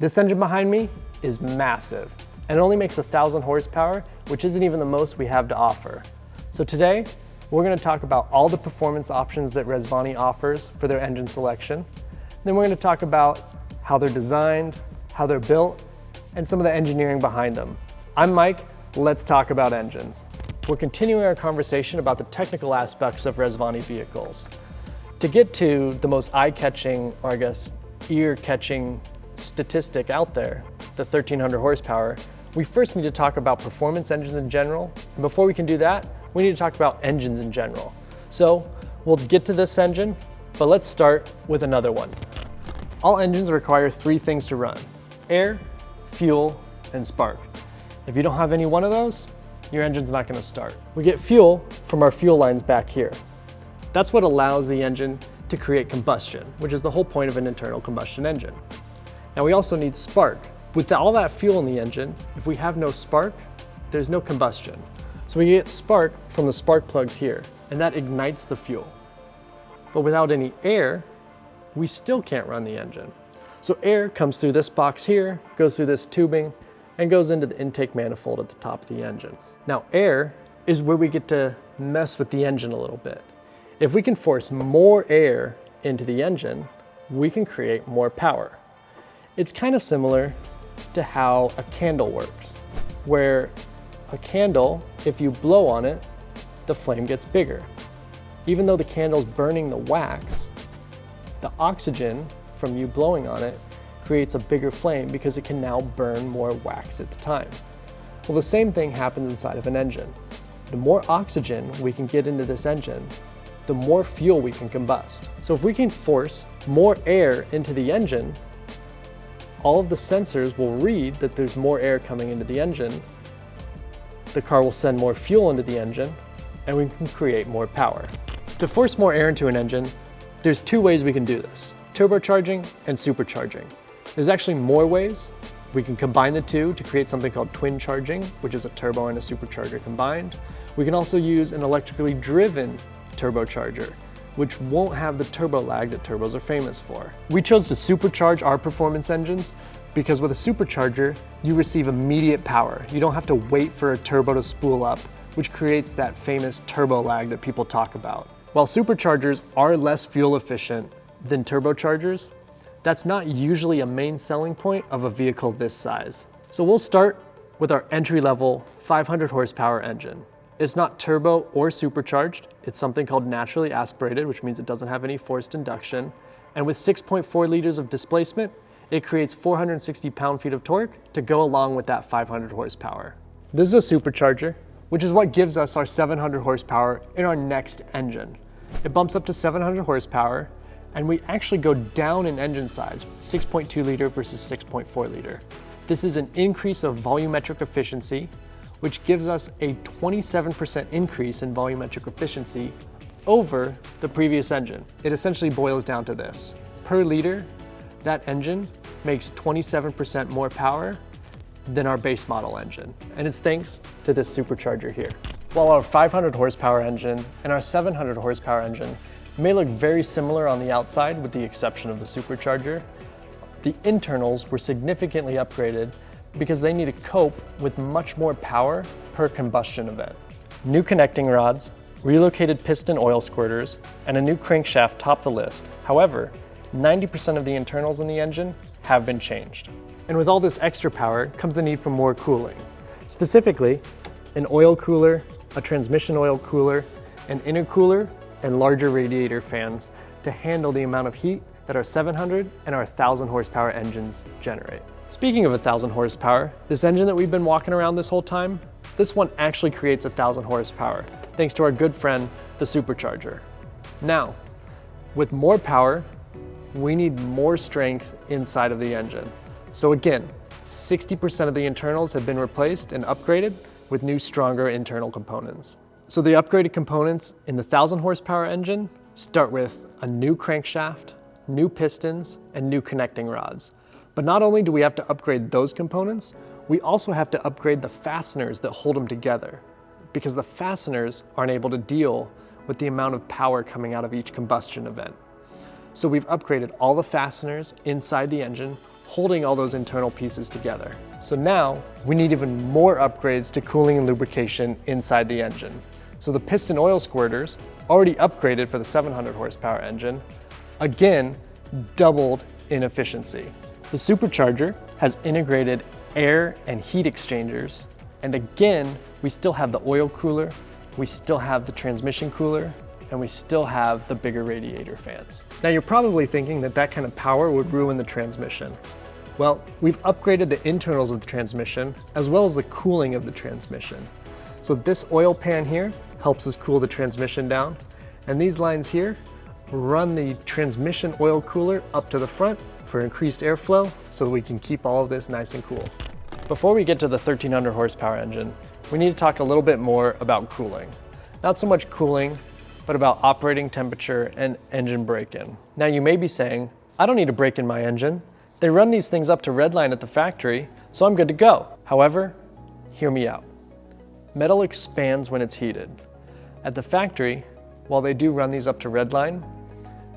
This engine behind me is massive, and it only makes 1,000 horsepower, which isn't even the most we have to offer. So today, we're going to talk about all the performance options that Rezvani offers for their engine selection. Then we're going to talk about how they're designed, how they're built, and some of the engineering behind them. I'm Mike, let's talk about engines. We're continuing our conversation about the technical aspects of Rezvani vehicles. To get to the most eye-catching, or I guess ear-catching statistic out there, the 1,300 horsepower, we first need to talk about performance engines in general. And before we can do that, we need to talk about engines in general. So we'll get to this engine, but let's start with another one. All engines require three things to run: air, fuel, and spark. If you don't have any one of those, your engine's not going to start. We get fuel from our fuel lines back here. That's what allows the engine to create combustion, which is the whole point of an internal combustion engine. Now we also need spark. With all that fuel in the engine, if we have no spark, there's no combustion. So we get spark from the spark plugs here, and that ignites the fuel. But without any air, we still can't run the engine. So air comes through this box here, goes through this tubing, and goes into the intake manifold at the top of the engine. Now air is where we get to mess with the engine a little bit. If we can force more air into the engine, we can create more power. It's kind of similar to how a candle works, where a candle, if you blow on it, the flame gets bigger. Even though the candle's burning the wax, the oxygen from you blowing on it creates a bigger flame because it can now burn more wax at a time. Well, the same thing happens inside of an engine. The more oxygen we can get into this engine, the more fuel we can combust. So if we can force more air into the engine, all of the sensors will read that there's more air coming into the engine, the car will send more fuel into the engine, and we can create more power. To force more air into an engine, there's two ways we can do this: turbocharging and supercharging. There's actually more ways. We can combine the two to create something called twin charging, which is a turbo and a supercharger combined. We can also use an electrically driven turbocharger, which won't have the turbo lag that turbos are famous for. We chose to supercharge our performance engines because with a supercharger, you receive immediate power. You don't have to wait for a turbo to spool up, which creates that famous turbo lag that people talk about. While superchargers are less fuel efficient than turbochargers, that's not usually a main selling point of a vehicle this size. So we'll start with our entry-level 500 horsepower engine. It's not turbo or supercharged. It's something called naturally aspirated, which means it doesn't have any forced induction. And with 6.4 liters of displacement, it creates 460 pound-feet of torque to go along with that 500 horsepower. This is a supercharger, which is what gives us our 700 horsepower in our next engine. It bumps up to 700 horsepower, and we actually go down in engine size, 6.2 liter versus 6.4 liter. This is an increase of volumetric efficiency, which gives us a 27% increase in volumetric efficiency over the previous engine. It essentially boils down to this: per liter, that engine makes 27% more power than our base model engine. And it's thanks to this supercharger here. While our 500 horsepower engine and our 700 horsepower engine may look very similar on the outside with the exception of the supercharger, the internals were significantly upgraded because they need to cope with much more power per combustion event. New connecting rods, relocated piston oil squirters, and a new crankshaft top the list. However, 90% of the internals in the engine have been changed. And with all this extra power comes the need for more cooling. Specifically, an oil cooler, a transmission oil cooler, an intercooler, and larger radiator fans to handle the amount of heat that our 700 and our 1,000 horsepower engines generate. Speaking of 1,000 horsepower, this engine that we've been walking around this whole time, this one actually creates 1,000 horsepower, thanks to our good friend, the supercharger. Now, with more power, we need more strength inside of the engine. So again, 60% of the internals have been replaced and upgraded with new, stronger internal components. So the upgraded components in the 1,000 horsepower engine start with a new crankshaft, new pistons, and new connecting rods. But not only do we have to upgrade those components, we also have to upgrade the fasteners that hold them together, because the fasteners aren't able to deal with the amount of power coming out of each combustion event. So we've upgraded all the fasteners inside the engine holding all those internal pieces together. So now we need even more upgrades to cooling and lubrication inside the engine. So the piston oil squirters, already upgraded for the 700 horsepower engine, again, doubled in efficiency. The supercharger has integrated air and heat exchangers, and again, we still have the oil cooler, we still have the transmission cooler, and we still have the bigger radiator fans. Now you're probably thinking that that kind of power would ruin the transmission. Well, we've upgraded the internals of the transmission as well as the cooling of the transmission. So this oil pan here helps us cool the transmission down, and these lines here run the transmission oil cooler up to the front for increased airflow so that we can keep all of this nice and cool. Before we get to the 1300 horsepower engine, we need to talk a little bit more about cooling. Not so much cooling, but about operating temperature and engine break-in. Now you may be saying, I don't need a break in my engine. They run these things up to redline at the factory, so I'm good to go. However, hear me out. Metal expands when it's heated. At the factory, while they do run these up to redline,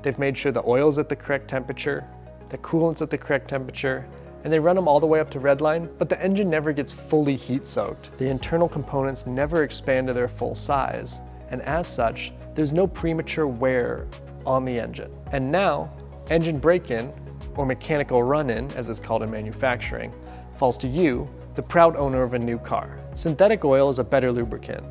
they've made sure the oil's at the correct temperature, the coolant's at the correct temperature, and they run them all the way up to redline, but the engine never gets fully heat soaked. The internal components never expand to their full size, and as such, there's no premature wear on the engine. And now, engine break-in, or mechanical run-in, as it's called in manufacturing, falls to you, the proud owner of a new car. Synthetic oil is a better lubricant,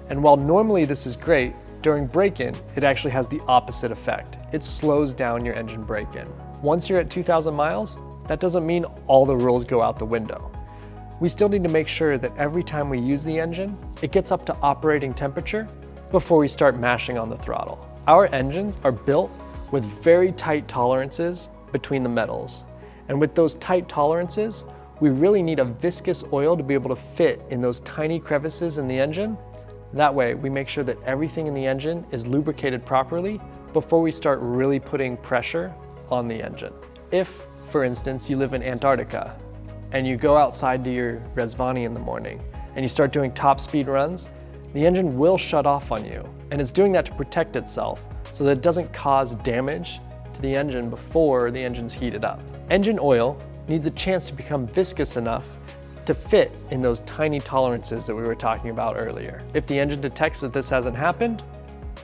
and while normally this is great, during break-in, it actually has the opposite effect. It slows down your engine break-in. Once you're at 2,000 miles, that doesn't mean all the rules go out the window. We still need to make sure that every time we use the engine, it gets up to operating temperature before we start mashing on the throttle. Our engines are built with very tight tolerances between the metals. And with those tight tolerances, we really need a viscous oil to be able to fit in those tiny crevices in the engine. That way, we make sure that everything in the engine is lubricated properly before we start really putting pressure on the engine. If, for instance, you live in Antarctica and you go outside to your Rezvani in the morning and you start doing top speed runs, the engine will shut off on you, and it's doing that to protect itself so that it doesn't cause damage to the engine before the engine's heated up. Engine oil needs a chance to become viscous enough to fit in those tiny tolerances that we were talking about earlier. If the engine detects that this hasn't happened,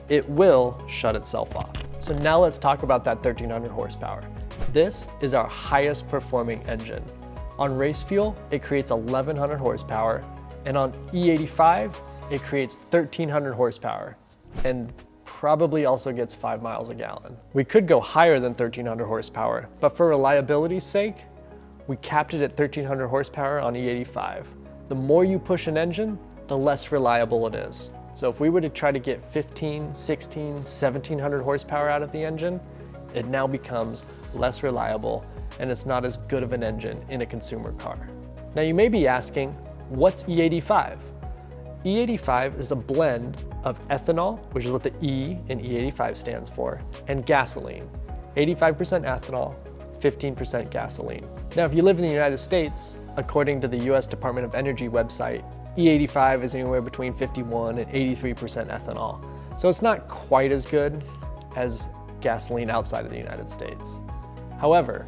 it will shut itself off. So now let's talk about that 1300 horsepower. This is our highest performing engine. On race fuel, it creates 1100 horsepower, and on E85, it creates 1300 horsepower, and probably also gets 5 miles a gallon. We could go higher than 1300 horsepower, but for reliability's sake, we capped it at 1300 horsepower on E85. The more you push an engine, the less reliable it is. So if we were to try to get 15, 16, 1700 horsepower out of the engine, it now becomes less reliable and it's not as good of an engine in a consumer car. Now you may be asking, what's E85? E85 is a blend of ethanol, which is what the E in E85 stands for, and gasoline. 85% ethanol, 15% gasoline. Now, if you live in the United States, according to the US Department of Energy website, E85 is anywhere between 51 and 83% ethanol. So it's not quite as good as gasoline outside of the United States. However,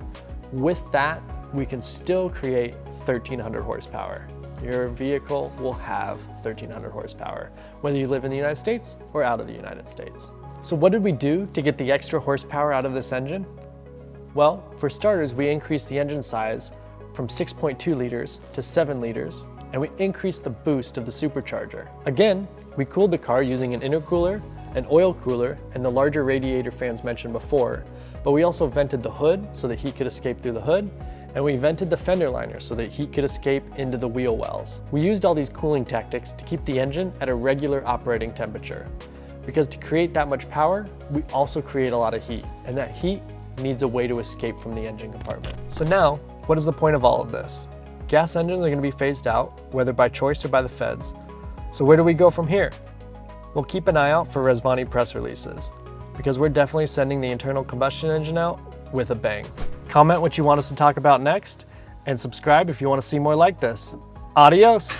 with that, we can still create 1300 horsepower. Your vehicle will have 1300 horsepower, whether you live in the United States or out of the United States. So what did we do to get the extra horsepower out of this engine? Well, for starters, we increased the engine size from 6.2 liters to 7 liters, and we increased the boost of the supercharger. Again, we cooled the car using an intercooler, an oil cooler, and the larger radiator fans mentioned before, but we also vented the hood so that heat could escape through the hood, and we vented the fender liner so that heat could escape into the wheel wells. We used all these cooling tactics to keep the engine at a regular operating temperature, because to create that much power, we also create a lot of heat, and that heat needs a way to escape from the engine compartment. So now, what is the point of all of this? Gas engines are going to be phased out, whether by choice or by the feds. So where do we go from here? We'll keep an eye out for Rezvani press releases, because we're definitely sending the internal combustion engine out with a bang. Comment what you want us to talk about next, and subscribe if you want to see more like this. Adios!